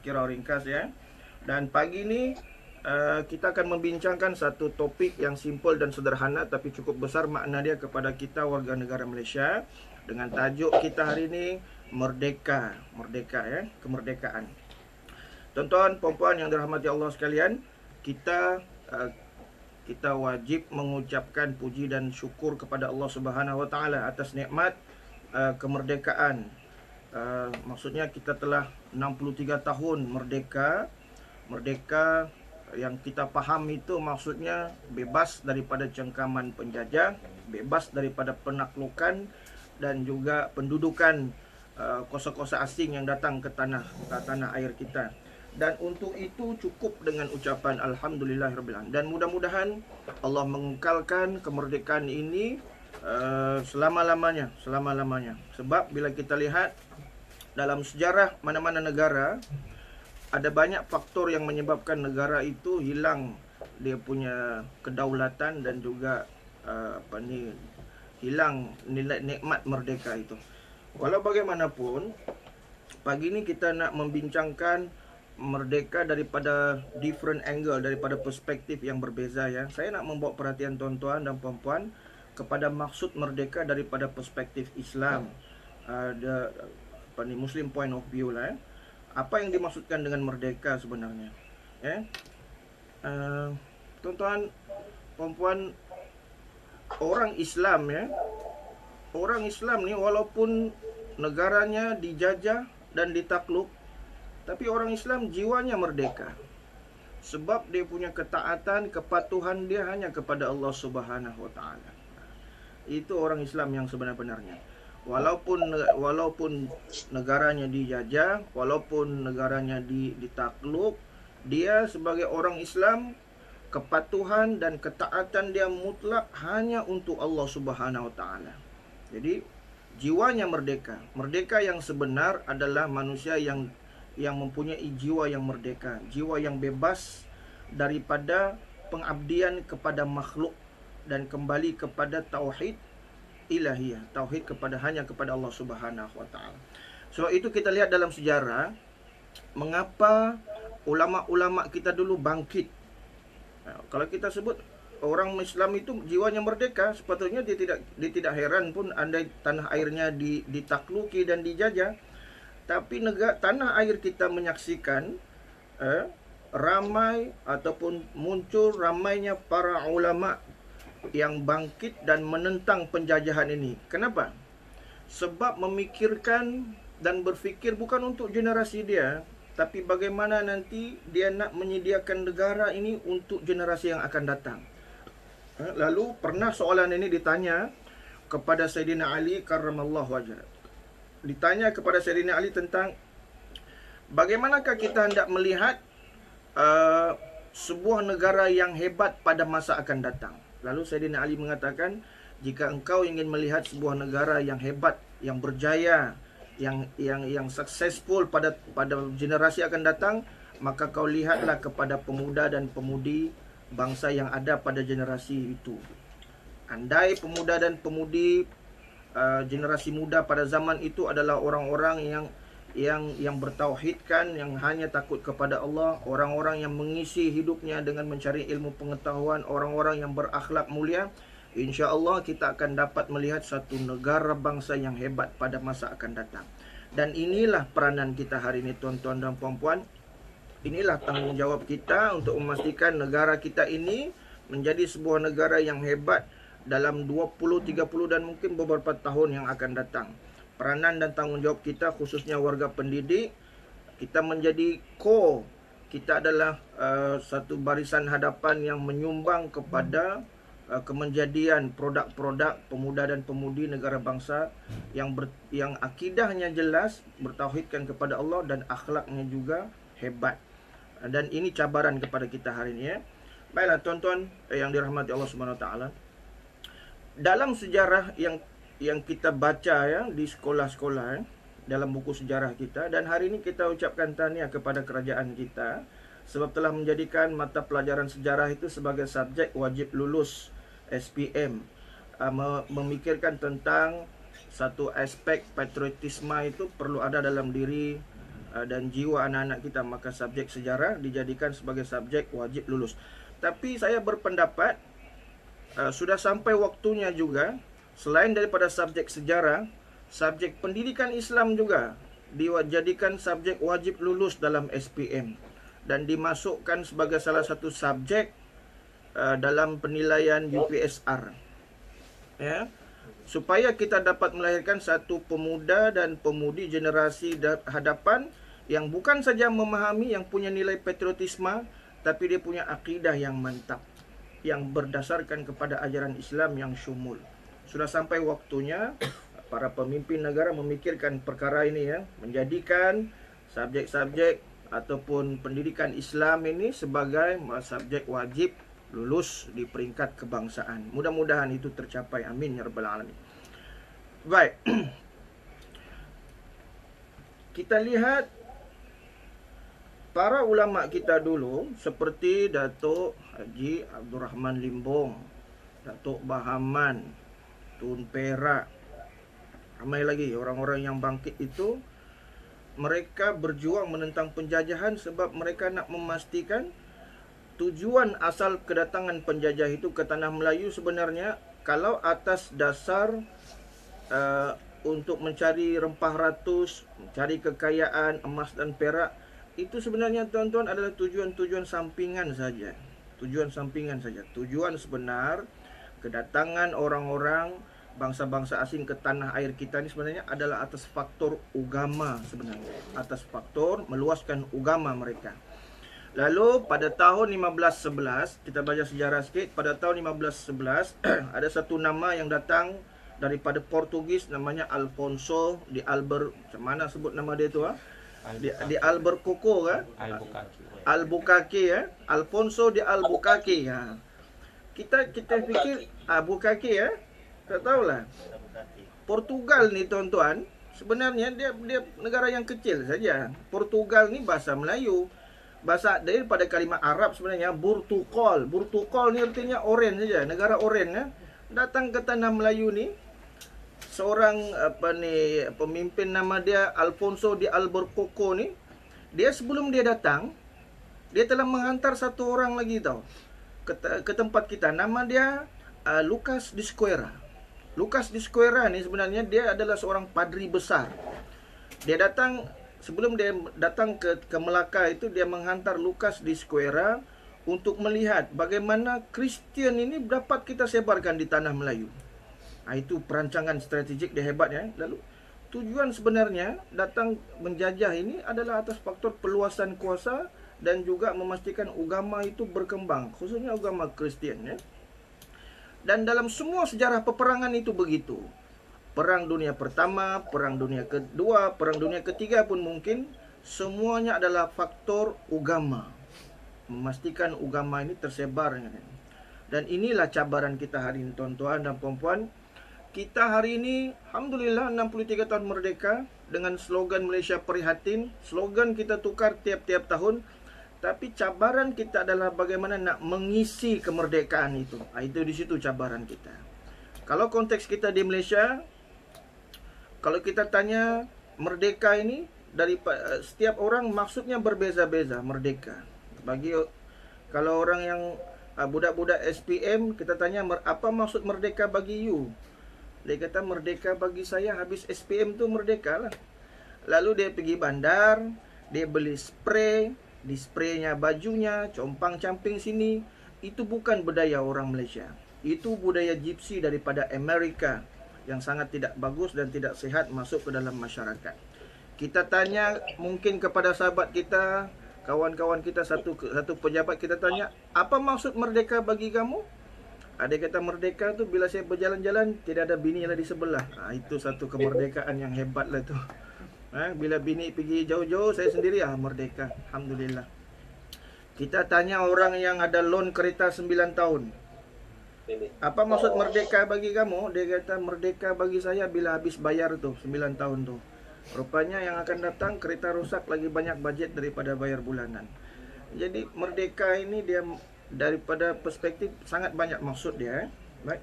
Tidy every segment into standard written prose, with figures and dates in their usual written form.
tazkirah ringkas ya. Dan pagi ini kita akan membincangkan satu topik yang simple dan sederhana tapi cukup besar makna dia kepada kita warga negara Malaysia, dengan tajuk kita hari ini merdeka ya, kemerdekaan. Tuan-tuan, puan-puan yang dirahmati Allah sekalian, kita wajib mengucapkan puji dan syukur kepada Allah Subhanahu Wa Taala atas nikmat kemerdekaan. Maksudnya kita telah 63 tahun merdeka. Merdeka yang kita faham itu maksudnya bebas daripada cengkaman penjajah, bebas daripada penaklukan dan juga pendudukan kosa-kosa asing yang datang ke tanah air kita. Dan untuk itu cukup dengan ucapan Alhamdulillahirabbil alamin. Dan mudah-mudahan Allah mengekalkan kemerdekaan ini selama-lamanya. Sebab bila kita lihat dalam sejarah mana-mana negara, ada banyak faktor yang menyebabkan negara itu hilang dia punya kedaulatan dan juga hilang nilai nikmat merdeka itu. Walau bagaimanapun, pagi ini kita nak membincangkan merdeka daripada different angle, daripada perspektif yang berbeza ya. Saya nak membawa perhatian tuan-tuan dan puan-puan kepada maksud merdeka daripada perspektif Islam, Muslim point of view lah ya. Apa yang dimaksudkan dengan merdeka sebenarnya ya? Tuan-tuan, puan-puan, orang Islam ya, orang Islam ni walaupun negaranya dijajah dan ditakluk, tapi orang Islam jiwanya merdeka. Sebab dia punya ketaatan, kepatuhan dia hanya kepada Allah Subhanahu Wa Taala. Itu orang Islam yang sebenar-benarnya. Walaupun negaranya dijajah, walaupun negaranya ditakluk, dia sebagai orang Islam, kepatuhan dan ketaatan dia mutlak hanya untuk Allah Subhanahu Wa Taala. Jadi jiwanya merdeka. Merdeka yang sebenar adalah manusia yang mempunyai jiwa yang merdeka, jiwa yang bebas daripada pengabdian kepada makhluk dan kembali kepada tauhid ilahiyah, tauhid hanya kepada Allah Subhanahu Wa Taala. So itu kita lihat dalam sejarah mengapa ulama-ulama kita dulu bangkit. Kalau kita sebut orang Islam itu jiwanya merdeka, sepatutnya dia tidak heran pun andai tanah airnya ditakluki dan dijajah. Tapi tanah air kita menyaksikan ramai ataupun muncul ramainya para ulama yang bangkit dan menentang penjajahan ini. Kenapa? Sebab memikirkan dan berfikir bukan untuk generasi dia, tapi bagaimana nanti dia nak menyediakan negara ini untuk generasi yang akan datang. Lalu pernah soalan ini ditanya kepada Sayyidina Ali karramallahu wajhah. Ditanya kepada Sayyidina Ali tentang bagaimanakah kita hendak melihat sebuah negara yang hebat pada masa akan datang. Lalu Sayyidina Ali mengatakan, jika engkau ingin melihat sebuah negara yang hebat, yang berjaya, yang successful pada generasi akan datang, maka kau lihatlah kepada pemuda dan pemudi bangsa yang ada pada generasi itu. Andai pemuda dan pemudi generasi muda pada zaman itu adalah orang-orang yang bertauhidkan, yang hanya takut kepada Allah, orang-orang yang mengisi hidupnya dengan mencari ilmu pengetahuan, orang-orang yang berakhlak mulia, insya-Allah kita akan dapat melihat satu negara bangsa yang hebat pada masa akan datang. Dan inilah peranan kita hari ini tuan-tuan dan puan-puan. Inilah tanggungjawab kita untuk memastikan negara kita ini menjadi sebuah negara yang hebat dalam 20, 30 dan mungkin beberapa tahun yang akan datang. Peranan dan tanggungjawab kita khususnya warga pendidik, kita menjadi core. Kita adalah satu barisan hadapan yang menyumbang kepada kemenjadian produk-produk pemuda dan pemudi negara bangsa yang akidahnya jelas, bertauhidkan kepada Allah dan akhlaknya juga hebat. Dan ini cabaran kepada kita hari ini ya. Baiklah tuan-tuan yang dirahmati Allah Subhanahu Wa Taala. Dalam sejarah yang kita baca ya di sekolah-sekolah ya, dalam buku sejarah kita, dan hari ini kita ucapkan tahniah kepada kerajaan kita sebab telah menjadikan mata pelajaran sejarah itu sebagai subjek wajib lulus SPM. Memikirkan tentang satu aspek patriotisme itu perlu ada dalam diri dan jiwa anak-anak kita, maka subjek sejarah dijadikan sebagai subjek wajib lulus. Tapi saya berpendapat sudah sampai waktunya juga, selain daripada subjek sejarah, subjek pendidikan Islam juga dijadikan subjek wajib lulus dalam SPM dan dimasukkan sebagai salah satu subjek dalam penilaian UPSR, ya, supaya kita dapat melahirkan satu pemuda dan pemudi generasi hadapan yang bukan saja memahami, yang punya nilai patriotisme, tapi dia punya akidah yang mantap, yang berdasarkan kepada ajaran Islam yang syumul. Sudah sampai waktunya para pemimpin negara memikirkan perkara ini, ya, menjadikan subjek-subjek ataupun pendidikan Islam ini sebagai subjek wajib lulus di peringkat kebangsaan. Mudah-mudahan itu tercapai. Amin ya rabbal alamin. Baik. Kita lihat para ulama kita dulu seperti Datuk Haji Abdul Rahman Limbong, Datuk Bahaman, Tun Perak, ramai lagi orang-orang yang bangkit itu. Mereka berjuang menentang penjajahan sebab mereka nak memastikan tujuan asal kedatangan penjajah itu ke tanah Melayu sebenarnya kalau atas dasar untuk mencari rempah ratus, mencari kekayaan emas dan perak, itu sebenarnya tuan-tuan adalah tujuan-tujuan sampingan saja. Tujuan sampingan saja. Tujuan sebenar kedatangan orang-orang bangsa-bangsa asing ke tanah air kita ini sebenarnya adalah atas faktor agama sebenarnya. Atas faktor meluaskan agama mereka. Lalu pada tahun 1511, kita baca sejarah sikit, pada tahun 1511 ada satu nama yang datang daripada Portugis namanya Alfonso de macam mana sebut nama dia tu, di Albuquerque, kan? Albuquerque, ya. Alfonso de Albuquerque, ya. Kita fikir Albuquerque, ya. Tak tahulah. Portugal ni tuan-tuan, sebenarnya dia negara yang kecil saja. Portugal ni bahasa Melayu. Bahasa daripada kalimat Arab sebenarnya Burtukol. Burtukol ni artinya oren saja, negara oren, ya. Datang ke tanah Melayu ni seorang pemimpin nama dia Alfonso de Albuquerque ni, dia sebelum dia datang, dia telah menghantar satu orang lagi tau ke tempat kita. Nama dia Lucas de Esquerra. Lucas de Esquerra ni sebenarnya dia adalah seorang padri besar. Dia datang, sebelum dia datang ke Melaka itu, dia menghantar Lucas de Esquerra untuk melihat bagaimana Kristian ini dapat kita sebarkan di tanah Melayu. Itu perancangan strategik dia hebat, ya. Lalu tujuan sebenarnya datang menjajah ini adalah atas faktor peluasan kuasa dan juga memastikan agama itu berkembang, khususnya agama Kristian, ya. Dan dalam semua sejarah peperangan itu begitu. Perang Dunia Pertama, Perang Dunia Kedua, Perang Dunia Ketiga pun mungkin, semuanya adalah faktor agama. Memastikan agama ini tersebar. Dan inilah cabaran kita hari ini, tuan-tuan dan puan-puan. Kita hari ini, alhamdulillah 63 tahun merdeka, dengan slogan Malaysia Prihatin. Slogan kita tukar tiap-tiap tahun. Tapi cabaran kita adalah bagaimana nak mengisi kemerdekaan itu. Itu di situ cabaran kita. Kalau konteks kita di Malaysia, kalau kita tanya merdeka ini, dari setiap orang maksudnya berbeza-beza merdeka. Kalau orang yang budak-budak SPM, kita tanya apa maksud merdeka bagi you? Dia kata merdeka bagi saya habis SPM tu merdeka lah. Lalu dia pergi bandar, dia beli spray, di spraynya bajunya, compang-camping sini. Itu bukan budaya orang Malaysia. Itu budaya gypsy daripada Amerika yang sangat tidak bagus dan tidak sihat masuk ke dalam masyarakat. Kita tanya mungkin kepada sahabat kita, kawan-kawan kita, satu pejabat, kita tanya, apa maksud merdeka bagi kamu? Ada kata merdeka tu bila saya berjalan-jalan tidak ada bini lah di sebelah. Itu satu kemerdekaan yang hebat lah tu. Bila bini pergi jauh-jauh, saya sendiri merdeka. Alhamdulillah. Kita tanya orang yang ada loan kereta 9 tahun. Apa maksud merdeka bagi kamu? Dia kata merdeka bagi saya bila habis bayar tu 9 tahun tu. Rupanya yang akan datang kereta rusak lagi banyak bajet daripada bayar bulanan. Jadi merdeka ini dia daripada perspektif sangat banyak maksud dia, baik.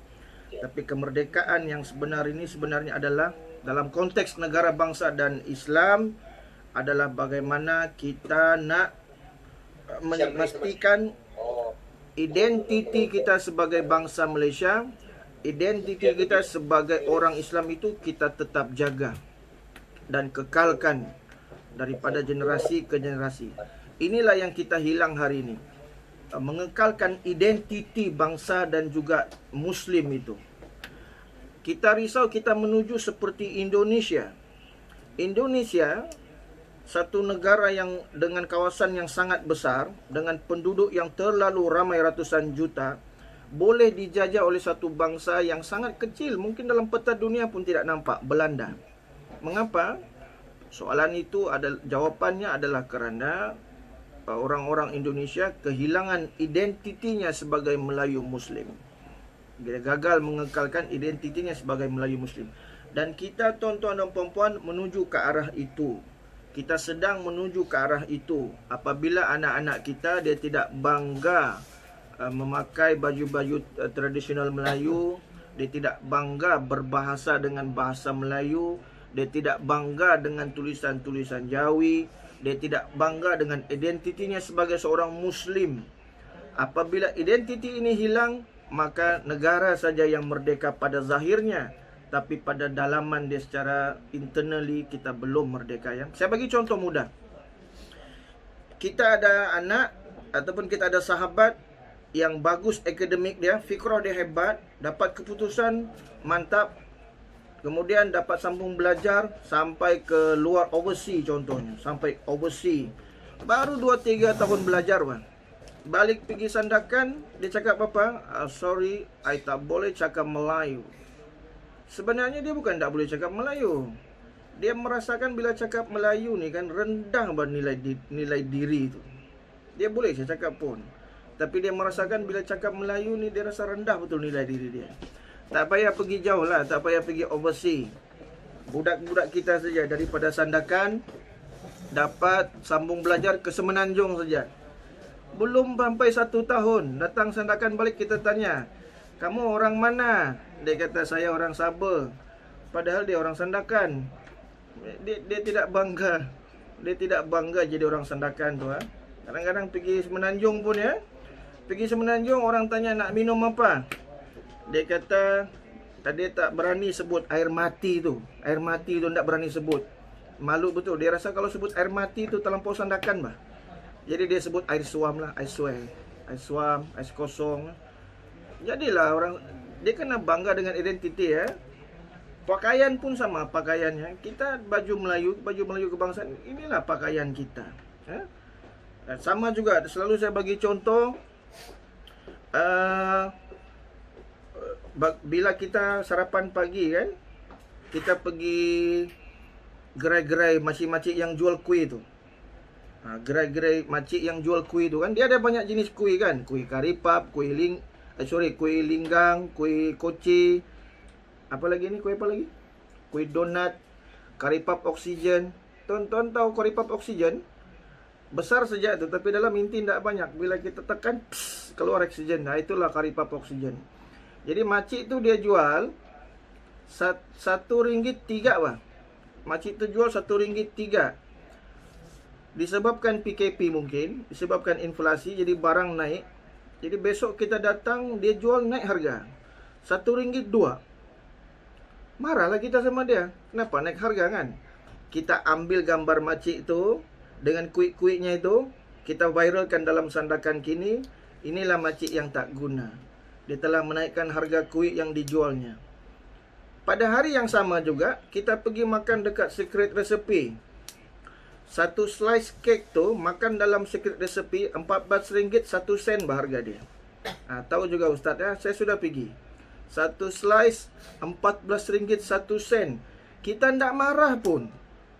Tapi kemerdekaan yang sebenar ini sebenarnya adalah dalam konteks negara bangsa dan Islam adalah bagaimana kita nak memastikan identiti kita sebagai bangsa Malaysia, identiti kita sebagai orang Islam itu kita tetap jaga dan kekalkan daripada generasi ke generasi. Inilah yang kita hilang hari ini. Mengekalkan identiti bangsa dan juga Muslim itu. Kita risau kita menuju seperti Indonesia. Indonesia, satu negara yang dengan kawasan yang sangat besar, dengan penduduk yang terlalu ramai ratusan juta, boleh dijajah oleh satu bangsa yang sangat kecil, mungkin dalam peta dunia pun tidak nampak, Belanda. Mengapa? Soalan itu jawapannya adalah kerana orang-orang Indonesia kehilangan identitinya sebagai Melayu Muslim. Dia gagal mengekalkan identitinya sebagai Melayu Muslim. Dan kita, tuan-tuan dan puan-puan, menuju ke arah itu. Kita sedang menuju ke arah itu. Apabila anak-anak kita dia tidak bangga memakai baju-baju tradisional Melayu, dia tidak bangga berbahasa dengan bahasa Melayu, dia tidak bangga dengan tulisan-tulisan Jawi, dia tidak bangga dengan identitinya sebagai seorang Muslim. Apabila identiti ini hilang, maka negara saja yang merdeka pada zahirnya, tapi pada dalaman dia secara internally kita belum merdeka. Ya. Saya bagi contoh mudah. Kita ada anak ataupun kita ada sahabat yang bagus akademik dia, fikrah dia hebat, dapat keputusan mantap, kemudian dapat sambung belajar sampai ke luar overseas contohnya, sampai overseas. Baru 2-3 tahun belajar, bang. Balik pergi sandakan, dia cakap apa? Sorry, I tak boleh cakap Melayu. Sebenarnya dia bukan tak boleh cakap Melayu. Dia merasakan bila cakap Melayu ni kan rendah nilai diri itu. Dia boleh saya cakap pun. Tapi dia merasakan bila cakap Melayu ni dia rasa rendah betul nilai diri dia. Tak payah pergi jauh lah, tak payah pergi overseas. Budak-budak kita saja daripada sandakan dapat sambung belajar ke Semenanjung saja. Belum sampai 1 tahun, datang sandakan balik kita tanya, kamu orang mana? Dia kata saya orang Sabah. Padahal dia orang sandakan. Dia tidak bangga. Dia tidak bangga jadi orang sandakan tu. Kadang-kadang pergi Semenanjung pun ya. Pergi Semenanjung orang tanya nak minum apa? Dia kata dia tak berani sebut air mati tu. Air mati tu tak berani sebut. Malu betul. Dia rasa kalau sebut air mati tu terlampau sandakan bah. Jadi dia sebut air suam lah, air suam, air kosong. Jadilah orang, dia kena bangga dengan identiti ya. Pakaian pun sama pakaiannya. Kita baju Melayu kebangsaan, inilah pakaian kita. Ya? Dan sama juga, selalu saya bagi contoh, bila kita sarapan pagi kan, kita pergi gerai-gerai makcik-makcik yang jual kuih tu. Gerai-gerai makcik yang jual kuih tu kan, dia ada banyak jenis kuih kan, kuih karipap, kuih linggang, kuih koci, apa lagi ni, kuih apa lagi, kuih donat, karipap oksigen. Tuan-tuan tahu karipap oksigen besar saja tu, tapi dalam inti tak banyak. Bila kita tekan keluar oksigen. Nah itulah karipap oksigen. Jadi makcik tu dia jual RM1.3 bah. Makcik tu jual RM1.3. Disebabkan PKP mungkin, disebabkan inflasi, jadi barang naik. Jadi besok kita datang, dia jual naik harga RM1.2. Marahlah kita sama dia. Kenapa naik harga kan? Kita ambil gambar makcik itu dengan kuih-kuihnya itu, kita viralkan dalam sandakan kini. Inilah makcik yang tak guna. Dia telah menaikkan harga kuih yang dijualnya. Pada hari yang sama juga, kita pergi makan dekat Secret Recipe. Satu slice cake tu makan dalam Secret Recipe RM14 1 sen harga dia. Tahu juga Ustaz ya, saya sudah pergi. Satu slice RM14 1 sen. Kita tak marah pun.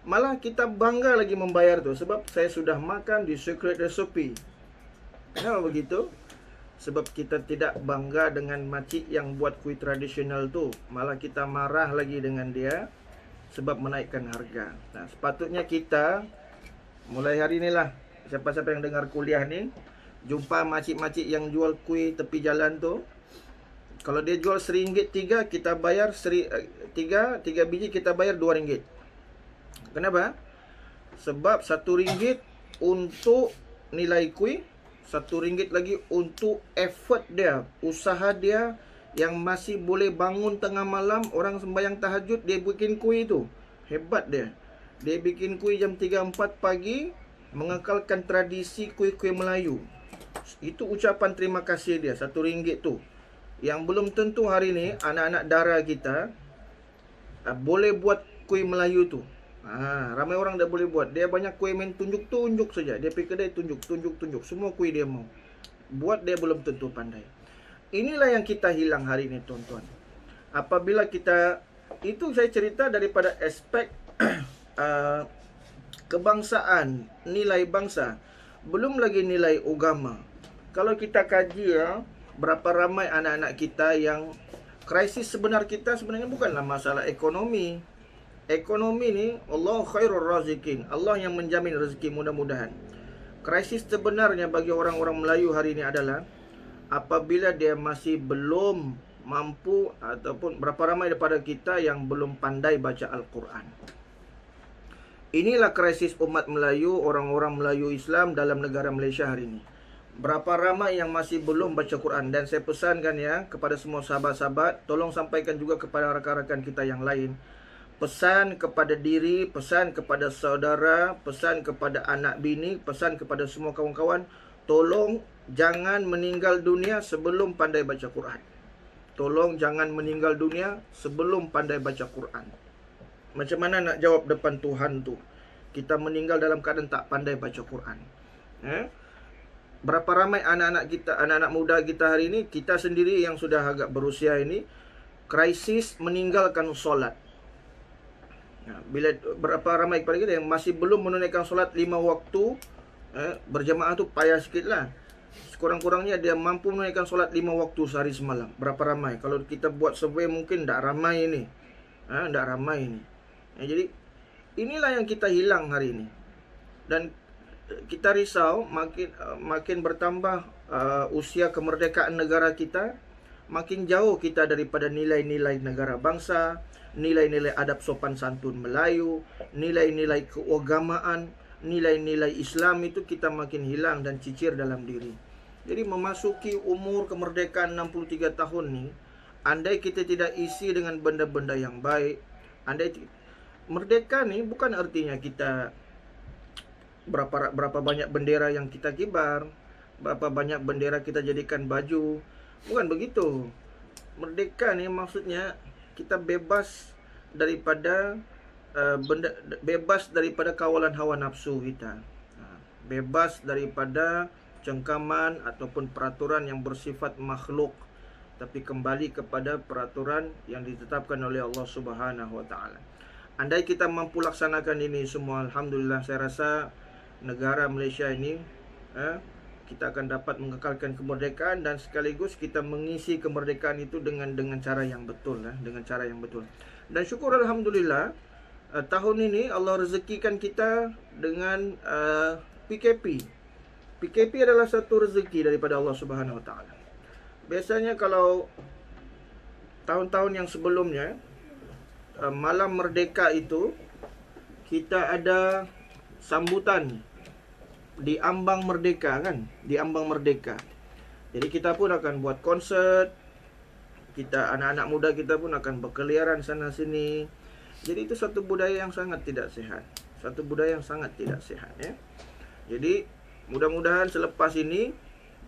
Malah kita bangga lagi membayar tu sebab saya sudah makan di Secret Recipe. Kenapa begitu? Sebab kita tidak bangga dengan makcik yang buat kuih tradisional tu. Malah kita marah lagi dengan dia sebab menaikkan harga. Nah, sepatutnya kita mulai hari inilah, siapa-siapa yang dengar kuliah ni, jumpa makcik-makcik yang jual kuih tepi jalan tu, kalau dia jual RM1.3, kita bayar 3 biji kita bayar RM2. Kenapa? Sebab RM1 untuk nilai kuih, RM1 lagi untuk effort dia, usaha dia, yang masih boleh bangun tengah malam, orang sembahyang tahajud, dia bikin kuih tu. Hebat dia. Dia bikin kuih jam 3-4 pagi, mengekalkan tradisi kuih-kuih Melayu. Itu ucapan terima kasih dia, RM1 tu. Yang belum tentu hari ni anak-anak dara kita boleh buat kuih Melayu tu. Ramai orang dah boleh buat. Dia banyak kuih main tunjuk-tunjuk saja. Dia pergi kedai tunjuk. Semua kuih dia mau buat, dia belum tentu pandai. Inilah yang kita hilang hari ini, tuan-tuan. Apabila kita, itu saya cerita daripada aspek kebangsaan, nilai bangsa. Belum lagi nilai agama. Kalau kita kaji berapa ramai anak-anak kita yang krisis sebenar kita sebenarnya bukanlah masalah ekonomi. Ekonomi ni Allah khairur razikin. Allah yang menjamin rezeki, mudah-mudahan. Krisis sebenarnya bagi orang-orang Melayu hari ini adalah apabila dia masih belum mampu, ataupun berapa ramai daripada kita yang belum pandai baca Al-Quran. Inilah krisis umat Melayu, orang-orang Melayu Islam dalam negara Malaysia hari ini. Berapa ramai yang masih belum baca Quran. Dan saya pesankan kepada semua sahabat-sahabat, tolong sampaikan juga kepada rakan-rakan kita yang lain. Pesan kepada diri, pesan kepada saudara, pesan kepada anak bini, pesan kepada semua kawan-kawan, tolong jangan meninggal dunia sebelum pandai baca Quran. Tolong jangan meninggal dunia sebelum pandai baca Quran. Macam mana nak jawab depan Tuhan tu? Kita meninggal dalam keadaan tak pandai baca Quran. Berapa ramai anak-anak kita, anak-anak muda kita hari ini, kita sendiri yang sudah agak berusia ini, krisis meninggalkan solat. Bila berapa ramai kepada kita yang masih belum menunaikan solat 5 waktu, berjamaah tu payah sikit lah. Sekurang-kurangnya dia mampu menunaikan solat 5 waktu sehari semalam. Berapa ramai? Kalau kita buat survey mungkin tak ramai ini. Tak ramai ini. Jadi inilah yang kita hilang hari ini. Dan kita risau makin bertambah usia kemerdekaan negara kita, makin jauh kita daripada nilai-nilai negara bangsa, nilai-nilai adab sopan santun Melayu, nilai-nilai keagamaan, nilai-nilai Islam itu kita makin hilang dan cicir dalam diri. Jadi memasuki umur kemerdekaan 63 tahun ni, andai kita tidak isi dengan benda-benda yang baik, merdeka ni bukan artinya kita berapa banyak bendera yang kita kibar, berapa banyak bendera kita jadikan baju. Bukan begitu. Merdeka ni maksudnya kita bebas daripada bebas daripada kawalan hawa nafsu kita. Bebas daripada cengkaman ataupun peraturan yang bersifat makhluk, tapi kembali kepada peraturan yang ditetapkan oleh Allah Subhanahu Wa Taala. Andai kita mampu laksanakan ini semua, alhamdulillah, saya rasa negara Malaysia ini kita akan dapat mengekalkan kemerdekaan dan sekaligus kita mengisi kemerdekaan itu dengan cara yang betul, dengan cara yang betul. Dan syukur alhamdulillah, tahun ini Allah rezekikan kita dengan PKP. PKP adalah satu rezeki daripada Allah Subhanahu Wa Taala. Biasanya kalau tahun-tahun yang sebelumnya, malam merdeka itu kita ada sambutan di ambang merdeka kan, di ambang merdeka. Jadi kita pun akan buat konsert, kita anak-anak muda kita pun akan berkeliaran sana sini. Jadi itu satu budaya yang sangat tidak sehat, satu budaya yang sangat tidak sehat Jadi mudah-mudahan selepas ini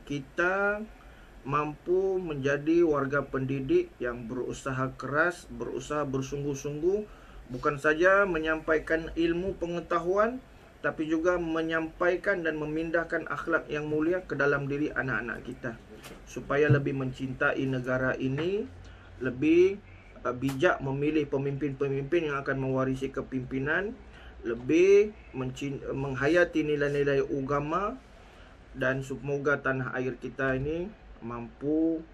kita mampu menjadi warga pendidik yang berusaha keras, berusaha bersungguh-sungguh, bukan saja menyampaikan ilmu pengetahuan, tapi juga menyampaikan dan memindahkan akhlak yang mulia ke dalam diri anak-anak kita, supaya lebih mencintai negara ini, lebih bijak memilih pemimpin-pemimpin yang akan mewarisi kepimpinan, lebih menghayati nilai-nilai agama, dan semoga tanah air kita ini mampu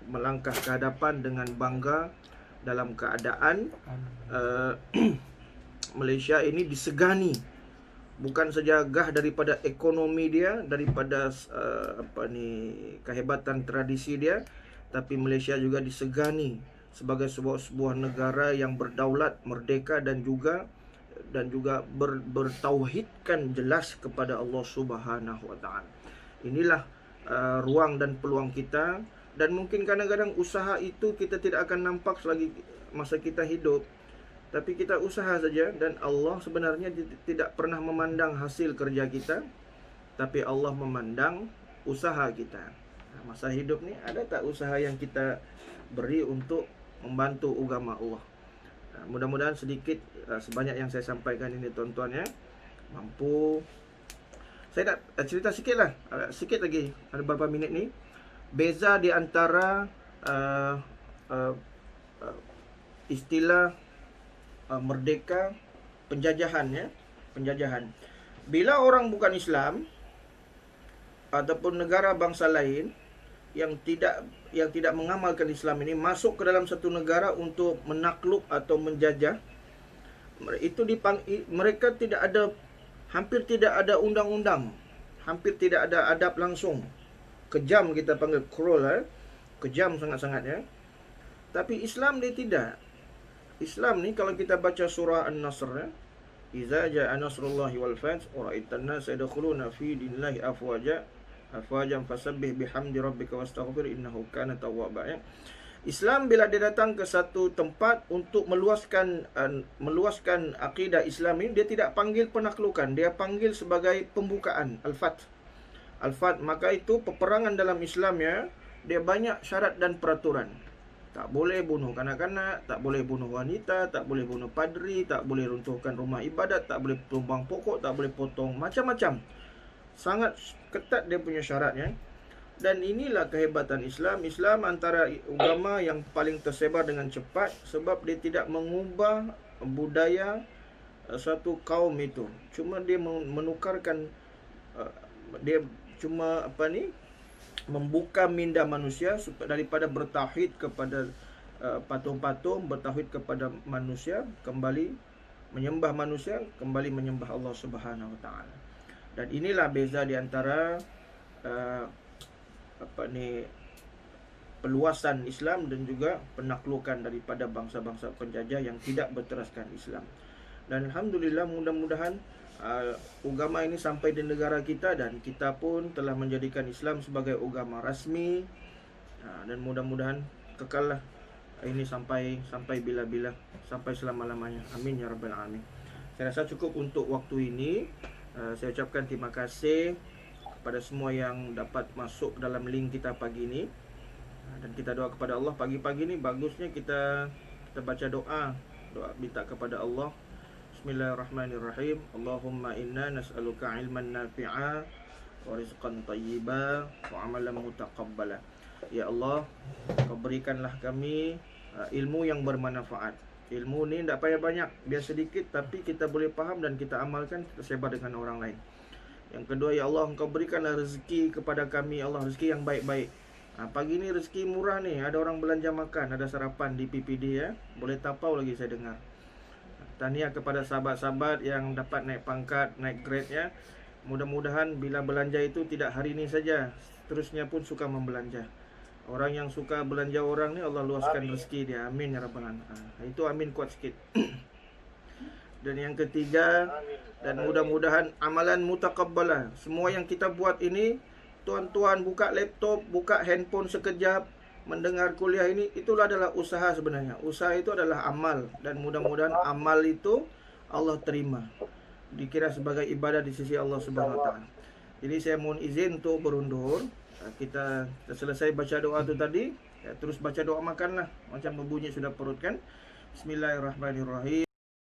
melangkah ke hadapan dengan bangga dalam keadaan Malaysia ini disegani, bukan saja gah daripada ekonomi dia, daripada kehebatan tradisi dia, tapi Malaysia juga disegani sebagai sebuah negara yang berdaulat, merdeka, dan juga dan juga bertauhidkan jelas kepada Allah Subhanahu wa taala. Inilah ruang dan peluang kita, dan mungkin kadang-kadang usaha itu kita tidak akan nampak selagi masa kita hidup. Tapi kita usaha saja, dan Allah sebenarnya tidak pernah memandang hasil kerja kita, tapi Allah memandang usaha kita. Masa hidup ni ada tak usaha yang kita beri untuk membantu agama Allah? Mudah-mudahan sedikit sebanyak yang saya sampaikan ini tuan-tuan ya mampu. Saya nak cerita sikit lah, sikit lagi, ada beberapa minit ni. Beza di antara istilah merdeka, penjajahan ya, penjajahan. Bila orang bukan Islam ataupun negara bangsa lain yang tidak mengamalkan Islam ini masuk ke dalam satu negara untuk menakluk atau menjajah, itu mereka tidak ada, hampir tidak ada undang-undang, hampir tidak ada adab langsung. Kejam, kita panggil cruel, kejam sangat-sangat ya. Tapi Islam dia tidak. Islam ni kalau kita baca surah An-Nasr ya, Iza ja'a nasrullahi wal fath wa ra'aitan nasa yadkhuluna fi dinillahi afwajan fasabbih bihamdi rabbika wastaghfir innahu kana tawwaba ya. Islam bila dia datang ke satu tempat untuk meluaskan akidah Islam ini, dia tidak panggil penaklukan, dia panggil sebagai pembukaan, al-fath. Al-fath, maka itu peperangan dalam Islam ya, dia banyak syarat dan peraturan. Tak boleh bunuh kanak-kanak, tak boleh bunuh wanita, tak boleh bunuh padri, tak boleh runtuhkan rumah ibadat, tak boleh tumbang pokok, tak boleh potong, macam-macam. Sangat ketat dia punya syaratnya. Dan inilah kehebatan Islam. Islam antara agama yang paling tersebar dengan cepat, sebab dia tidak mengubah budaya suatu kaum itu. Cuma dia menukarkan, dia cuma membuka minda manusia daripada bertauhid kepada patung-patung, bertauhid kepada manusia, kembali menyembah manusia, kembali menyembah Allah Subhanahu wa taala. Dan inilah beza di antara peluasan Islam dan juga penaklukan daripada bangsa-bangsa penjajah yang tidak berteraskan Islam. Dan alhamdulillah, mudah-mudahan agama ini sampai di negara kita, dan kita pun telah menjadikan Islam sebagai agama rasmi, dan mudah-mudahan kekallah ini sampai bila-bila, sampai selama-lamanya. Amin ya rabbal alamin. Saya rasa cukup untuk waktu ini. Saya ucapkan terima kasih kepada semua yang dapat masuk dalam link kita pagi ini, dan kita doa kepada Allah. Pagi-pagi ni bagusnya kita baca doa minta kepada Allah. Bismillahirrahmanirrahim. Allahumma inna nas'aluka ilman nafi'a wa rizqan tayyiba wa amalan mutaqabbala. Ya Allah, Kau berikanlah kami ilmu yang bermanfaat. Ilmu ni tak payah banyak, biar sedikit, tapi kita boleh faham dan kita amalkan, kita sebar dengan orang lain. Yang kedua, ya Allah, Engkau berikanlah rezeki kepada kami, Allah, rezeki yang baik-baik. Pagi ni rezeki murah ni, ada orang belanja makan, ada sarapan di PPD ya. Boleh tapau lagi saya dengar. Tahniah kepada sahabat-sahabat yang dapat naik pangkat, naik grade ya. Mudah-mudahan bila belanja itu tidak hari ini saja, seterusnya pun suka membelanja. Orang yang suka belanja orang ni, Allah luaskan rezeki dia. Amin ya rabbal alamin. Itu amin kuat sikit. Dan yang ketiga, dan mudah-mudahan amalan mutaqabbalah. Semua yang kita buat ini, tuan-tuan buka laptop, buka handphone sekejap, mendengar kuliah ini, itulah adalah usaha sebenarnya. Usaha itu adalah amal, dan mudah-mudahan amal itu Allah terima, dikira sebagai ibadah di sisi Allah Subhanahu wa taala. Jadi saya mohon izin untuk berundur. Kita selesai baca doa tu tadi, terus baca doa makanlah, macam berbunyi sudah perut kan. Bismillahirrahmanirrahim.